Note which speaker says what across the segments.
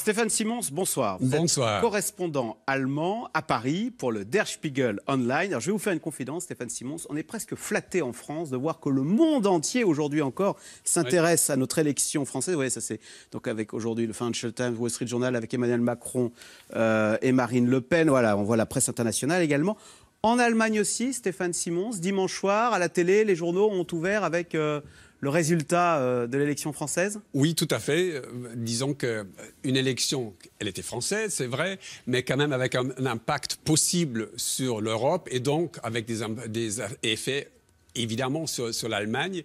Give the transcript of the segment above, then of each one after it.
Speaker 1: Stéphane Simons, bonsoir. Vous
Speaker 2: Bonsoir.
Speaker 1: êtes correspondant allemand à Paris pour le Der Spiegel Online. Alors, je vais vous faire une confidence, Stéphane Simons. On est presque flatté en France de voir que le monde entier, aujourd'hui encore, s'intéresse à notre élection française. Vous voyez, ça c'est donc avec aujourd'hui le Financial Times, Wall Street Journal, avec Emmanuel Macron et Marine Le Pen. Voilà, on voit la presse internationale également. En Allemagne aussi, Stéphane Simons, dimanche soir, à la télé, les journaux ont ouvert avec le résultat de l'élection française?
Speaker 2: Oui, tout à fait. Disons qu'une élection, elle était française, c'est vrai, mais quand même avec un impact possible sur l'Europe et donc avec des effets évidemment sur l'Allemagne.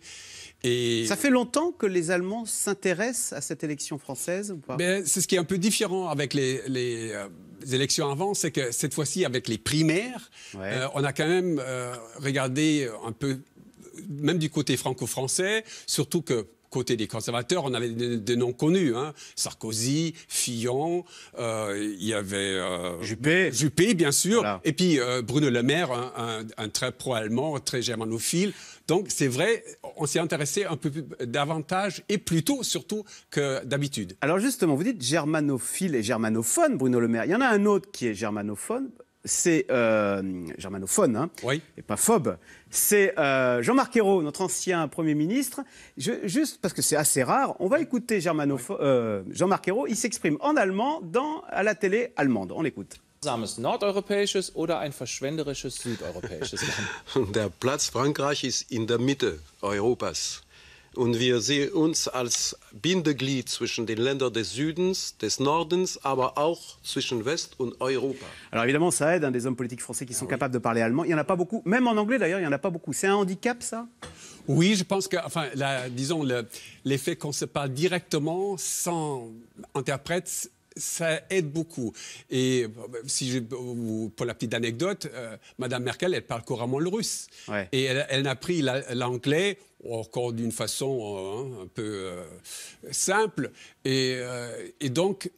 Speaker 2: Et
Speaker 1: ça fait longtemps que les Allemands s'intéressent à cette élection française ou pas?
Speaker 2: C'est ce qui est un peu différent avec les élections avant, c'est que cette fois-ci, avec les primaires, on a quand même regardé un peu, même du côté franco-français, surtout que côté des conservateurs, on avait des noms connus, hein. Sarkozy, Fillon, il y avait Juppé, bien sûr, voilà. Et puis Bruno Le Maire, un très pro-allemand, très germanophile. Donc c'est vrai, on s'est intéressé un peu plus, davantage et plus tôt surtout que d'habitude.
Speaker 1: Alors justement, vous dites germanophile et germanophone, Bruno Le Maire. Il y en a un autre qui est germanophone. C'est germanophone, hein,
Speaker 2: oui.
Speaker 1: Et pas phobe. C'est Jean-Marc Ayrault, notre ancien Premier ministre. Juste parce que c'est assez rare, on va écouter Jean-Marc Ayrault. Il s'exprime en allemand à la télé allemande. On l'écoute.
Speaker 3: Nordeuropäisches oder ein verschwenderisches südeuropäisches Land?
Speaker 4: Der Platz Frankreich ist in der Mitte Europas. Und wir sehen uns als Bindeglied zwischen den Ländern des Südens, des Nordens, aber auch zwischen West und Europa.
Speaker 1: Alors évidemment, ça aide, hein, des hommes politiques français qui sont capables de parler allemand. Il n'y en a pas beaucoup, même en anglais d'ailleurs, il n'y en a pas beaucoup. C'est un handicap, ça?
Speaker 2: Oui, je pense que, enfin, disons, l'effet qu'on se parle directement sans interprète, ça aide beaucoup. Et pour la petite anecdote, Madame Merkel, elle parle couramment le russe. Ouais. Et elle a pris l'anglais encore d'une façon un peu simple. Et donc,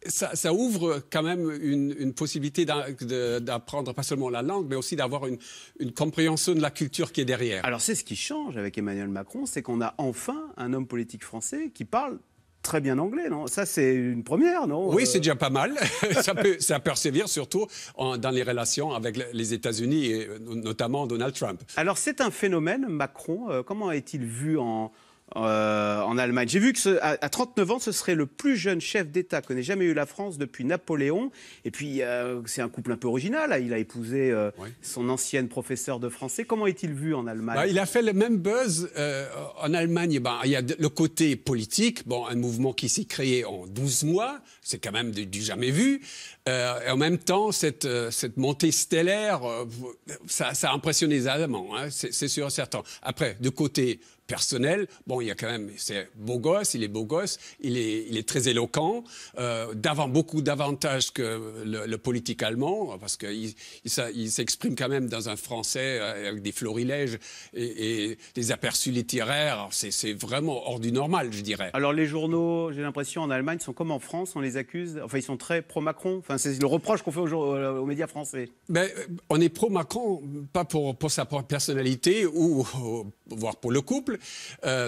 Speaker 2: ça ouvre quand même une possibilité d'apprendre pas seulement la langue, mais aussi d'avoir une compréhension de la culture qui est derrière.
Speaker 1: Alors, c'est ce qui change avec Emmanuel Macron, c'est qu'on a enfin un homme politique français qui parle très bien anglais, non? Ça, c'est une première, non?
Speaker 2: Oui, c'est déjà pas mal. ça persévère surtout dans les relations avec les États-Unis et notamment Donald Trump.
Speaker 1: Alors, c'est un phénomène, Macron. Comment est-il vu en Allemagne? J'ai vu qu'à 39 ans, ce serait le plus jeune chef d'État que n'ait jamais eu la France depuis Napoléon. Et puis, c'est un couple un peu original. Là. Il a épousé son ancienne professeure de français. Comment est-il vu en Allemagne?
Speaker 2: Il a fait le même buzz en Allemagne. Il y a le côté politique, un mouvement qui s'est créé en 12 mois. C'est quand même du jamais vu. Et en même temps, cette montée stellaire, ça a impressionné les Allemands, hein, c'est sûr et certain. Après, de côté personnel, il y a quand même, c'est beau gosse, il est beau gosse, il est très éloquent, beaucoup davantage que le politique allemand, parce qu'il s'exprime quand même dans un français avec des florilèges et des aperçus littéraires. C'est vraiment hors du normal, je dirais.
Speaker 1: Alors les journaux, j'ai l'impression, en Allemagne, sont comme en France, on les accuse, enfin ils sont très pro-Macron, enfin c'est le reproche qu'on fait aux médias français.
Speaker 2: On est pro-Macron, pas pour sa propre personnalité ou voire pour le couple.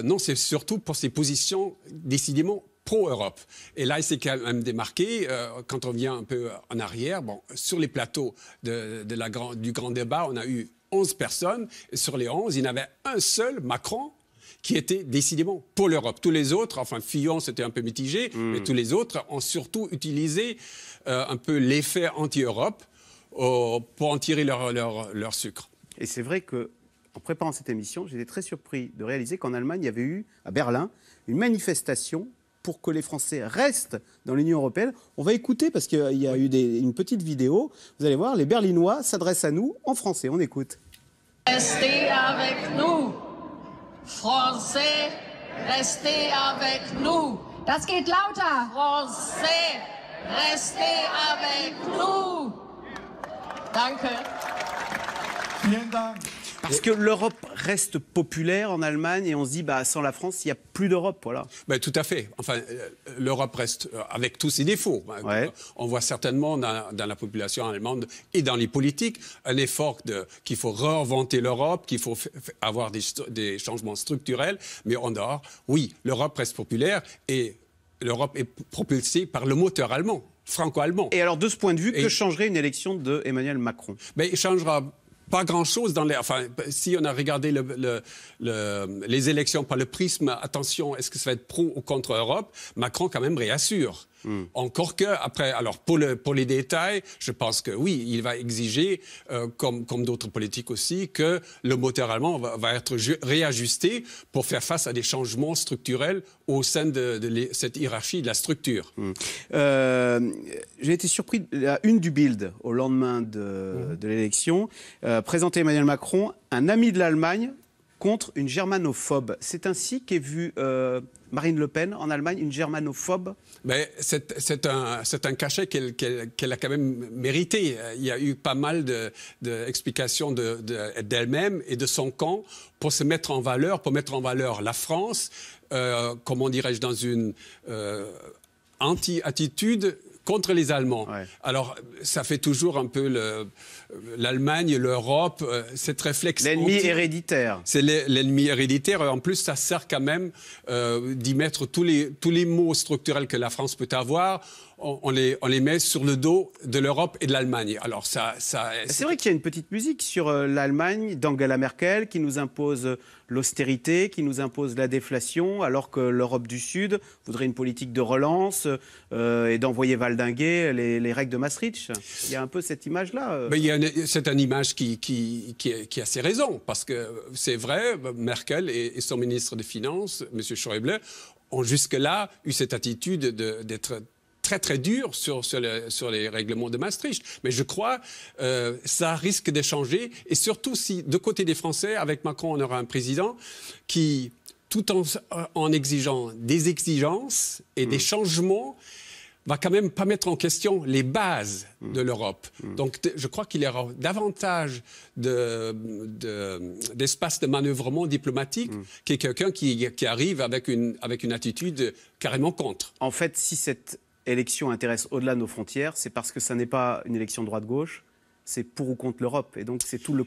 Speaker 2: Non, c'est surtout pour ses positions décidément pro-Europe. Et là, il s'est quand même démarqué, quand on vient un peu en arrière, sur les plateaux du grand débat, on a eu 11 personnes, et sur les 11, il y en avait un seul, Macron, qui était décidément pour l'Europe. Tous les autres, enfin Fillon, c'était un peu mitigé, mais tous les autres ont surtout utilisé un peu l'effet anti-Europe pour en tirer leur sucre.
Speaker 1: Et c'est vrai que en préparant cette émission, j'étais très surpris de réaliser qu'en Allemagne, il y avait eu, à Berlin, une manifestation pour que les Français restent dans l'Union européenne. On va écouter, parce qu'il y a eu une petite vidéo. Vous allez voir, les Berlinois s'adressent à nous en français. On écoute.
Speaker 5: Restez avec nous. Français, restez avec nous.
Speaker 6: Das geht lauter.
Speaker 5: Français, restez avec nous. Danke.
Speaker 1: Vielen Dank. Parce que l'Europe reste populaire en Allemagne et on se dit, sans la France, il n'y a plus d'Europe, voilà.
Speaker 2: Tout à fait. Enfin, l'Europe reste, avec tous ses défauts. Ouais. On voit certainement dans la population allemande et dans les politiques un effort qu'il faut réinventer l'Europe, qu'il faut avoir des changements structurels. Mais en dehors, oui, l'Europe reste populaire et l'Europe est propulsée par le moteur allemand, franco-allemand.
Speaker 1: Et alors, de ce point de vue, que changerait une élection d'Emmanuel Macron?
Speaker 2: Ben, il changera pas grand-chose dans les... Enfin, si on a regardé les élections par le prisme, attention, est-ce que ça va être pro ou contre Europe? Macron, quand même, réassure. Encore que, après, alors pour les détails, je pense que oui, il va exiger, comme d'autres politiques aussi, que le moteur allemand va être réajusté pour faire face à des changements structurels au sein de cette hiérarchie de la structure.
Speaker 1: J'ai été surpris, la une du Bild au lendemain de l'élection, présentait Emmanuel Macron, un ami de l'Allemagne contre une germanophobe. C'est ainsi qu'est vue Marine Le Pen en Allemagne, une germanophobe?
Speaker 2: Mais c'est un cachet qu'elle a quand même mérité. Il y a eu pas mal d'explications d'elle-même et de son camp pour se mettre en valeur, pour mettre en valeur la France, comment dirais-je, dans une anti-attitude contre les Allemands. Ouais. Alors, ça fait toujours un peu l'Allemagne, l'Europe, cette réflexion.
Speaker 1: L'ennemi héréditaire.
Speaker 2: C'est l'ennemi héréditaire. En plus, ça sert quand même d'y mettre tous les maux structurels que la France peut avoir. On les met sur le dos de l'Europe et de l'Allemagne. Alors c'est
Speaker 1: vrai qu'il y a une petite musique sur l'Allemagne d'Angela Merkel qui nous impose l'austérité, qui nous impose la déflation, alors que l'Europe du Sud voudrait une politique de relance et d'envoyer valdinguer les règles de Maastricht. Il y a un peu cette image-là.
Speaker 2: C'est une image qui a ses raisons, parce que c'est vrai, Merkel et son ministre des Finances, M. Schäuble, ont jusque-là eu cette attitude d'être très très dur sur les règlements de Maastricht. Mais je crois ça risque de changer. Et surtout si, de côté des Français, avec Macron, on aura un président qui, tout en exigeant des exigences et des changements, va quand même pas mettre en question les bases de l'Europe. Donc je crois qu'il y aura davantage d'espace de manœuvrement diplomatique que quelqu'un qui arrive avec une attitude carrément contre.
Speaker 1: En fait, si cette élection intéresse au-delà de nos frontières, c'est parce que ça n'est pas une élection droite-gauche, c'est pour ou contre l'Europe. Et donc c'est tout le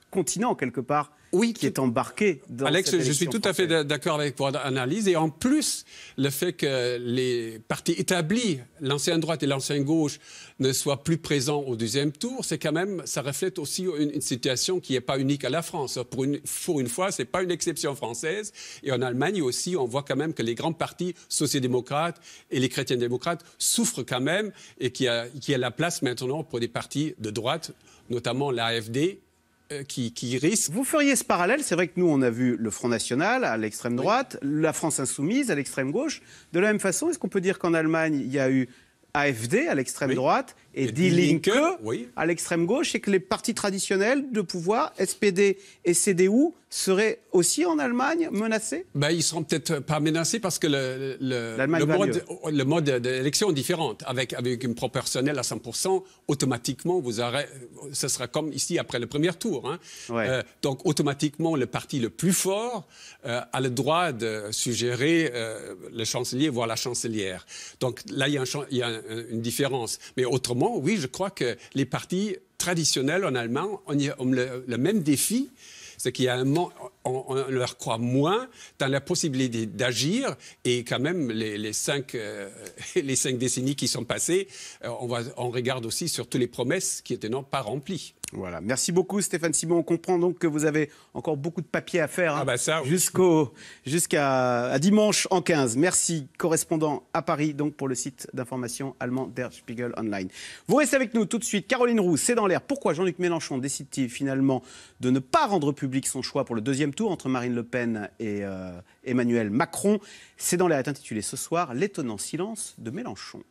Speaker 1: continent, quelque part, qui est embarqué dans
Speaker 2: Alex,
Speaker 1: cette
Speaker 2: je suis tout à fait d'accord avec votre analyse. Et en plus, le fait que les partis établis, l'ancienne droite et l'ancienne gauche, ne soient plus présents au deuxième tour, c'est quand même, ça reflète aussi une situation qui n'est pas unique à la France. Pour une fois, ce n'est pas une exception française. Et en Allemagne aussi, on voit quand même que les grands partis sociaux-démocrates et les chrétiens-démocrates souffrent quand même et qu'il y a la place maintenant pour des partis de droite, notamment l'AfD, qui risque.
Speaker 1: Vous feriez ce parallèle, c'est vrai que nous on a vu le Front National à l'extrême droite, la France Insoumise à l'extrême gauche. De la même façon, est-ce qu'on peut dire qu'en Allemagne il y a eu AfD à l'extrême droite et Die Linke à l'extrême gauche, et que les partis traditionnels de pouvoir, SPD et CDU, seraient aussi en Allemagne menacés?
Speaker 2: Ils ne seront peut-être pas menacés parce que le mode d'élection est différent. Avec une proportionnelle à 100%, automatiquement, ce sera comme ici après le premier tour. Hein. Ouais. Donc, automatiquement, le parti le plus fort a le droit de suggérer le chancelier, voire la chancelière. Donc là, il y a une différence. Mais autrement, oui, je crois que les partis traditionnels en Allemagne ont le même défi. C'est qu'on leur croit moins dans la possibilité d'agir, et quand même les 5 décennies qui sont passées, on regarde aussi sur toutes les promesses qui étaient pas remplies.
Speaker 1: Voilà. Merci beaucoup Stéphane Simon. On comprend donc que vous avez encore beaucoup de papier à faire jusqu'à dimanche en 15. Merci, correspondant à Paris donc pour le site d'information allemand Der Spiegel Online. Vous restez avec nous tout de suite. Caroline Roux, c'est dans l'air. Pourquoi Jean-Luc Mélenchon décide-t-il finalement de ne pas rendre public son choix pour le deuxième tour entre Marine Le Pen et Emmanuel Macron? C'est dans l'air est intitulé ce soir « L'étonnant silence de Mélenchon ».